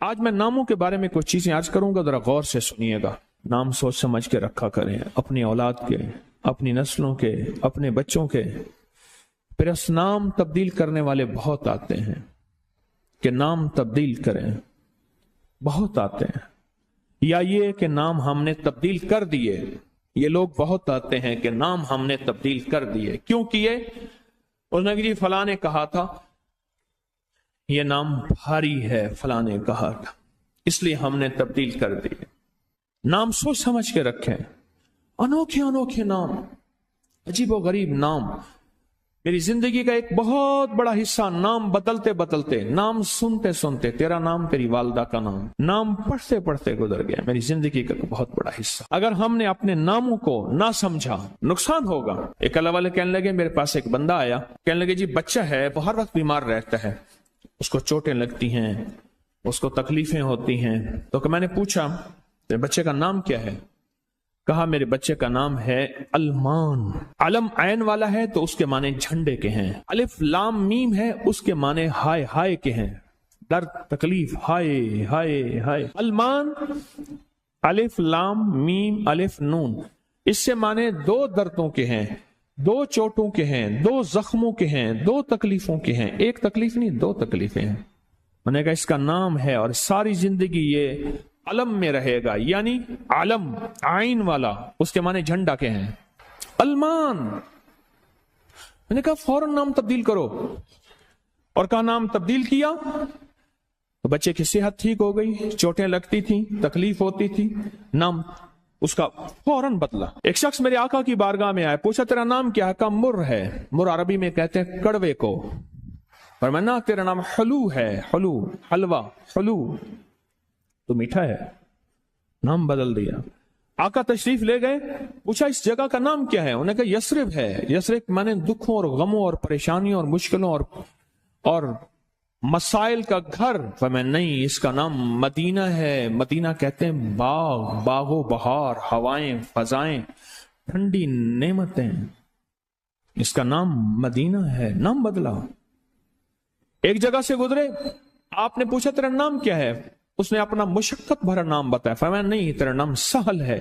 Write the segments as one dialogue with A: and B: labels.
A: آج میں ناموں کے بارے میں کچھ چیزیں عرض کروں گا، ذرا غور سے سنیے گا۔ نام سوچ سمجھ کے رکھا کریں، اپنی اولاد کے، اپنی نسلوں کے، اپنے بچوں کے۔ پھر اس نام تبدیل کرنے والے بہت آتے ہیں کہ نام تبدیل کریں، بہت آتے ہیں۔ یا یہ کہ نام ہم نے تبدیل کر دیے، یہ لوگ بہت آتے ہیں کہ نام ہم نے تبدیل کر دیے۔ کیوں کیے؟ اس نے کہ جی فلاں نے کہا تھا یہ نام بھاری ہے، فلاں نے کہا تھا اس لیے ہم نے تبدیل کر دیے۔ نام سوچ سمجھ کے رکھیں، انوکھے انوکھے نام، عجیب و غریب نام۔ میری زندگی کا ایک بہت بڑا حصہ نام بدلتے بدلتے، نام سنتے سنتے، تیرا نام تیری والدہ کا نام پڑھتے پڑھتے گزر گیا، میری زندگی کا بہت بڑا حصہ۔ اگر ہم نے اپنے ناموں کو نہ سمجھا نقصان ہوگا۔ ایک اللہ والے کہنے لگے، میرے پاس ایک بندہ آیا، کہنے لگے جی بچہ ہے وہ ہر وقت بیمار رہتا ہے، اس کو چوٹیں لگتی ہیں، اس کو تکلیفیں ہوتی ہیں۔ تو کہ میں نے پوچھا تیرے بچے کا نام کیا ہے؟ کہا میرے بچے کا نام ہے المان۔ علم عین والا ہے تو اس کے معنی جھنڈے کے ہیں، الف لام میم ہے اس کے معنی ہائے ہائے کے ہیں، درد تکلیف، ہائے ہائے ہائے۔ المان الف لام میم الف نون، اس سے معنی دو دردوں کے ہیں، دو چوٹوں کے ہیں، دو زخموں کے ہیں، دو تکلیفوں کے ہیں، ایک تکلیف نہیں دو تکلیفیں ہیں۔ میں نے کہا اس کا نام ہے اور ساری زندگی یہ علم میں رہے گا، یعنی علم عین والا، اس کے معنی جھنڈا کے ہیں، المان۔ میں نے کہا فوراً نام تبدیل کرو، اور کہا نام تبدیل کیا تو بچے کی صحت ٹھیک ہو گئی، چوٹیں لگتی تھیں، تکلیف ہوتی تھی، نام اس کا فوراً بدلا۔ ایک شخص میرے آقا کی بارگاہ میں آیا، پوچھا تیرا نام کیا ہے؟ کہا مر ہے، مر عربی میں کہتے ہیں کڑوے کو۔ فرمایا تیرا نام حلو ہے، حلو حلوہ حلو تو میٹھا ہے، نام بدل دیا۔ آقا تشریف لے گئے، پوچھا اس جگہ کا نام کیا ہے؟ انہوں نے کہا یثرب ہے۔ یثرب مانے دکھوں اور غموں اور پریشانیوں اور مشکلوں اور مسائل کا گھر۔ فرمایا نہیں، اس کا نام مدینہ ہے۔ مدینہ کہتے ہیں باغ، باغ و بہار، ہوائیں، فضائیں، ٹھنڈی نعمتیں، اس کا نام مدینہ ہے۔ نام بدلا۔ ایک جگہ سے گزرے، آپ نے پوچھا تیرا نام کیا ہے؟ اس نے اپنا مشقت بھرا نام بتایا۔ فرمایا نہیں، تیرا نام سہل ہے،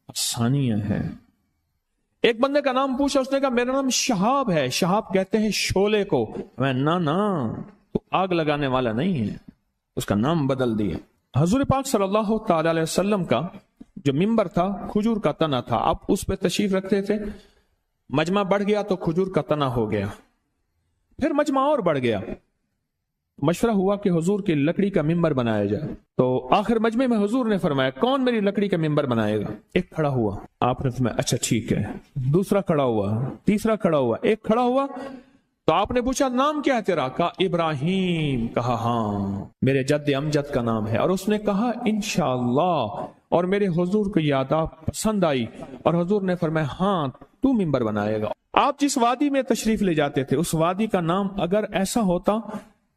A: آسانیہ ہے۔ ایک بندے کا نام پوچھا، اس نے کہا میرا نام شہاب ہے۔ شہاب کہتے ہیں شعلے کو۔ فرمایا نا تو آگ لگانے والا نہیں ہے، اس کا نام بدل دیا۔ حضور پاک صلی اللہ تعالی علیہ وسلم کا جو ممبر تھا کھجور کا تنا تھا، آپ اس پہ تشریف رکھتے تھے، مجمع بڑھ گیا تو کھجور کا تنا ہو گیا، پھر مجمع اور بڑھ گیا، مشورہ ہوا کہ حضور کی لکڑی کا ممبر بنایا جائے۔ تو آخر مجمع میں حضور نے فرمایا کون میری لکڑی کا ممبر بنائے گا؟ ایک کھڑا ہوا، آپ نے فرمایا اچھا ٹھیک ہے۔ دوسرا کھڑا ہوا، تیسرا کھڑا ہوا، ایک کھڑا ہوا تو آپ نے پوچھا نام کیا ہے تیرا؟ کہا ابراہیم۔ کہا ہاں میرے جد امجد کا نام ہے۔ اور اس نے کہا انشاءاللہ، اور میرے حضور کو یاد پسند آئی اور حضور نے فرمایا ہاں تو ممبر بنائے گا۔ آپ جس وادی میں تشریف لے جاتے تھے اس وادی کا نام اگر ایسا ہوتا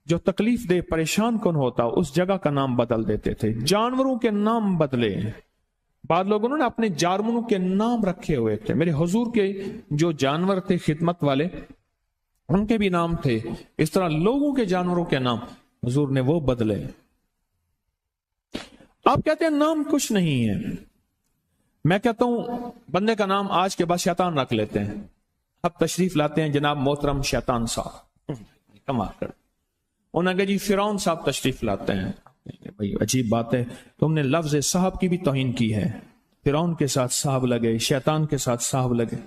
A: جو تکلیف دے پریشان کن ہوتا، اس جگہ کا نام بدل دیتے تھے۔ جانوروں کے نام بدلے، بعض لوگوں نے اپنے جانوروں کے نام رکھے ہوئے تھے۔ میرے حضور کے جو جانور تھے خدمت والے ان کے بھی نام تھے، اس طرح لوگوں کے جانوروں کے نام حضور نے وہ بدلے۔ آپ کہتے ہیں نام کچھ نہیں ہے، میں کہتا ہوں بندے کا نام آج کے بعد شیطان رکھ لیتے ہیں۔ اب تشریف لاتے ہیں جناب محترم شیطان صاحب، کمال کر انہوں نے کہا جی فرعون صاحب تشریف لاتے ہیں۔ بھائی عجیب بات ہے، تم نے لفظ صاحب کی بھی توہین کی ہے۔ فرعون کے ساتھ صاحب لگے، شیطان کے ساتھ صاحب لگے۔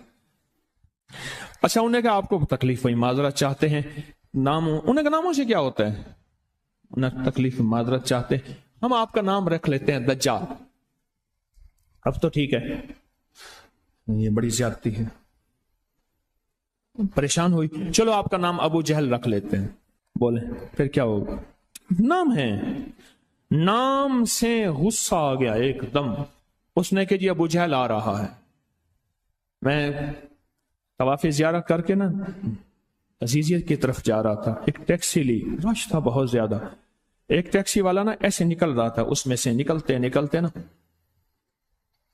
A: اچھا انہوں نے کہا آپ کو تکلیف ہوئی، معذرت چاہتے ہیں، ناموں انہوں نے کہا ناموں سے کیا ہوتا ہے؟ انہوں نے تکلیف معذرت چاہتے ہیں، ہم آپ کا نام رکھ لیتے ہیں دجال۔ اب تو ٹھیک ہے، یہ بڑی زیادتی ہے، پریشان ہوئی، چلو آپ کا نام ابو جہل رکھ لیتے ہیں۔ بولے پھر کیا ہوگا؟ نام ہے، نام سے غصہ آ گیا ایک دم، اس نے کہ جی ابو جہل آ رہا ہے۔ میں طواف زیارت کر کے نا عزیزیت کی طرف جا رہا تھا، ایک ٹیکسی لی، رش تھا بہت زیادہ، ایک ٹیکسی والا نا ایسے نکل رہا تھا، اس میں سے نکلتے نکلتے نا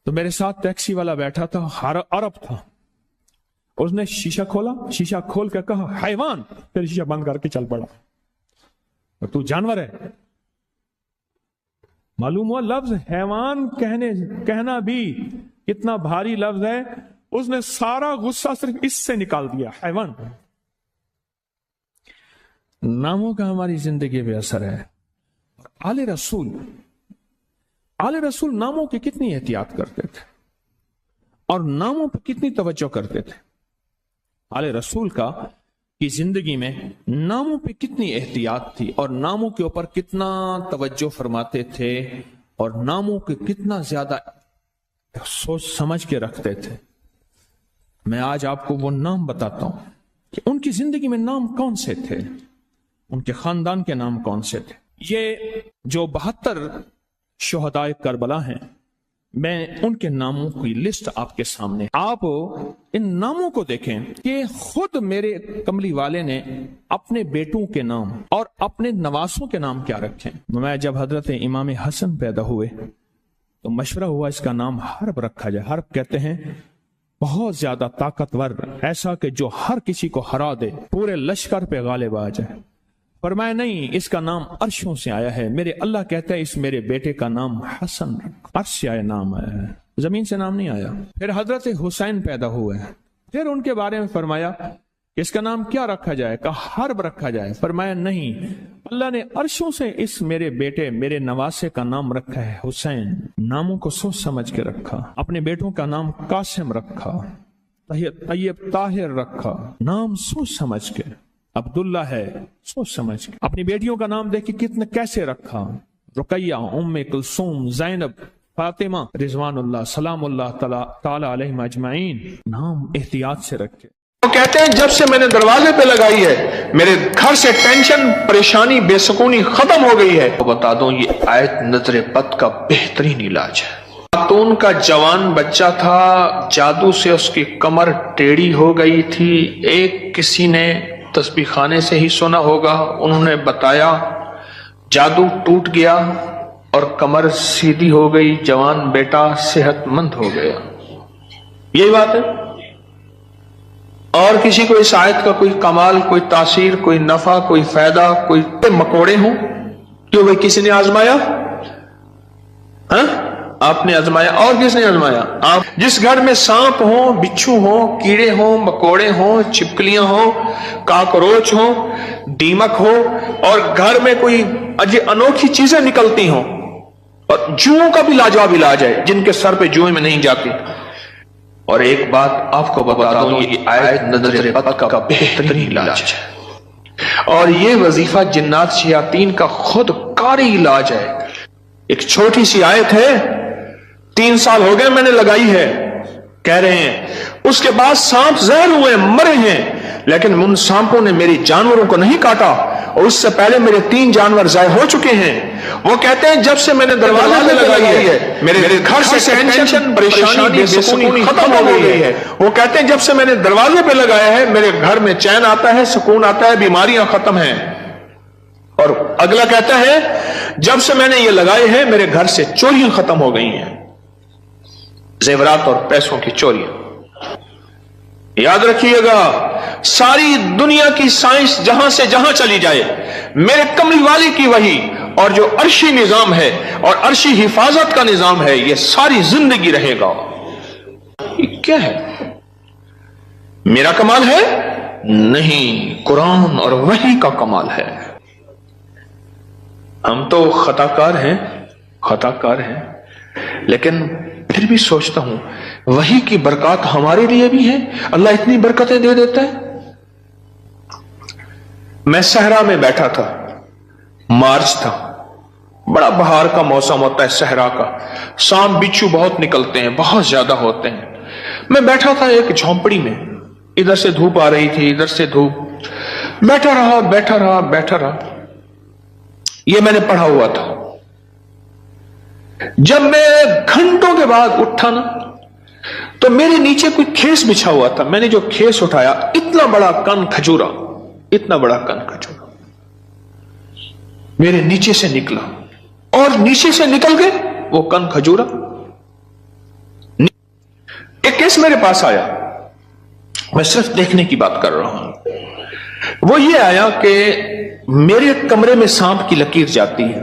A: تو میرے ساتھ ٹیکسی والا بیٹھا تھا، عرب تھا، اس نے شیشہ کھولا، شیشہ کھول کے کہا حیوان، پھر شیشہ بند کر کے چل پڑا، اور تو جانور ہے۔ معلوم ہوا لفظ حیوان کہنا بھی کتنا بھاری لفظ ہے. اس نے سارا غصہ صرف اس سے نکال دیا. حیوان. ناموں کا ہماری زندگی پہ اثر ہے. آل رسول ناموں کی کتنی احتیاط کرتے تھے اور ناموں پہ کتنی توجہ کرتے تھے. آل رسول کی زندگی میں ناموں پہ کتنی احتیاط تھی اور ناموں کے اوپر کتنا توجہ فرماتے تھے اور ناموں کے کتنا زیادہ سوچ سمجھ کے رکھتے تھے. میں آج آپ کو وہ نام بتاتا ہوں کہ ان کی زندگی میں نام کون سے تھے, ان کے خاندان کے نام کون سے تھے. یہ جو 72 شہدائے کربلا ہیں, میں ان کے ناموں کی لسٹ آپ کے سامنے. آپ ان ناموں کو دیکھیں کہ خود میرے کملی والے نے اپنے بیٹوں کے نام اور اپنے نواسوں کے نام کیا رکھیں. میں جب حضرت امام حسن پیدا ہوئے تو مشورہ ہوا اس کا نام حرب رکھا جائے. حرب کہتے ہیں بہت زیادہ طاقتور, ایسا کہ جو ہر کسی کو ہرا دے, پورے لشکر پہ غالب آ جائے. فرمایا نہیں, اس کا نام عرشوں سے آیا ہے. میرے اللہ کہتا ہے اس میرے بیٹے کا نام حسن رکھ. عرش سے آیا نام آیا ہے, زمین سے نام نہیں آیا. پھر حضرت حسین پیدا ہوئے ہیں, پھر ان کے بارے میں فرمایا کہ اس کا نام کیا رکھا جائے, کہا حرب رکھا جائے. فرمایا نہیں, اللہ نے عرشوں سے اس میرے بیٹے میرے نواسے کا نام رکھا ہے حسین. ناموں کو سوچ سمجھ کے رکھا. اپنے بیٹوں کا نام قاسم رکھا, طیب طاہر رکھا, نام سوچ سمجھ کے. عبداللہ ہے, سوچ سمجھ کے. اپنی بیٹیوں کا نام دیکھ کے کیسے رکھا, رقیہ, ام کلثوم, زینب, فاطمہ رضوان اللہ سلام اللہ تعالی علیہم اجمعین. نام احتیاط سے رکھے.
B: وہ کہتے ہیں جب سے میں نے دروازے پہ لگائی ہے میرے گھر سے ٹینشن, پریشانی, بے سکونی ختم ہو گئی ہے. بتا دوں یہ آیت نظر بد کا بہترین علاج ہے. خاتون کا جوان بچہ تھا, جادو سے اس کی کمر ٹیڑھی ہو گئی تھی. ایک کسی نے تسبیح خانے سے ہی سنا ہوگا, انہوں نے بتایا, جادو ٹوٹ گیا اور کمر سیدھی ہو گئی, جوان بیٹا صحت مند ہو گیا. یہی بات ہے. اور کسی کو اس آیت کا کوئی کمال, کوئی تاثیر, کوئی نفع, کوئی فائدہ, کوئی مکوڑے ہوں, کیوں بھائی کسی نے آزمایا؟ ہاں آپ نے آزمایا, اور کس نے آزمایا؟ آپ. جس گھر میں سانپ ہوں, بچھو ہوں, کیڑے ہوں, مکوڑے ہوں, چھپکلیاں ہوں, کاکروچ ہوں, دیمک ہو, اور گھر میں کوئی انوکھی چیزیں نکلتی ہوں, اور جوؤں کا بھی لاجواب علاج ہے جن کے سر پہ جوئیں میں نہیں جاتی. اور ایک بات آپ کو بتا دوں, یہ آیت نظر بد کا بہترین علاج ہے, اور یہ وظیفہ جنات شیاطین کا خود کاری علاج ہے. ایک چھوٹی سی آیت ہے, 3 سال ہو گئے میں نے لگائی ہے, کہہ رہے ہیں. اس کے بعد سانپ زہر ہوئے, مرے ہیں, لیکن ان سانپوں نے میری جانوروں کو نہیں کاٹا, اور اس سے پہلے میرے 3 جانور ضائع ہو چکے ہیں. وہ کہتے ہیں جب سے میں نے دروازے پہ لگائی ہے میرے گھر سے ٹینشن, پریشانی, بے سکونی ختم ہو گئی ہے. وہ کہتے ہیں جب سے میں نے دروازے پہ لگایا ہے میرے گھر میں چین آتا ہے, سکون آتا ہے, بیماریاں ختم ہیں. اور اگلا کہتا ہے جب سے میں نے یہ لگائے ہیں میرے گھر سے چوریاں ختم ہو گئی ہیں, زیورات اور پیسوں کی چوریاں. یاد رکھیے گا, ساری دنیا کی سائنس جہاں سے جہاں چلی جائے, میرے کملی والی کی وحی اور جو عرشی نظام ہے اور عرشی حفاظت کا نظام ہے, یہ ساری زندگی رہے گا. یہ کیا ہے؟ میرا کمال ہے؟ نہیں, قرآن اور وحی کا کمال ہے. ہم تو خطا کار ہیں, لیکن پھر بھی سوچتا ہوں وحی کی برکات ہمارے لیے بھی ہے. اللہ اتنی برکتیں دے دیتا ہے. میں صحرا میں بیٹھا تھا, مارچ تھا, بڑا بہار کا موسم ہوتا ہے صحرا کا, سانپ بچھو بہت نکلتے ہیں, بہت زیادہ ہوتے ہیں. میں بیٹھا تھا ایک جھونپڑی میں, ادھر سے دھوپ آ رہی تھی, ادھر سے دھوپ, بیٹھا رہا. یہ میں نے پڑھا ہوا تھا. جب میں گھنٹوں کے بعد اٹھا نا, تو میرے نیچے کوئی کھیس بچھا ہوا تھا. میں نے جو کھیس اٹھایا, اتنا بڑا کن کھجورا میرے نیچے سے نکلا, اور نیچے سے نکل کے وہ کن کھجورا ایک کیس میرے پاس آیا. میں صرف دیکھنے کی بات کر رہا ہوں. وہ یہ آیا کہ میرے کمرے میں سانپ کی لکیر جاتی ہے,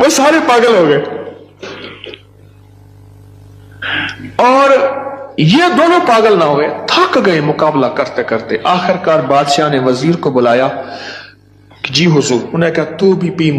B: وہ سارے پاگل ہو گئے. اور یہ دونوں پاگل نہ ہوئے, تھک گئے مقابلہ کرتے کرتے. آخر کار بادشاہ نے وزیر کو بلایا کہ جی حضور, انہیں کہا تو بھی پی,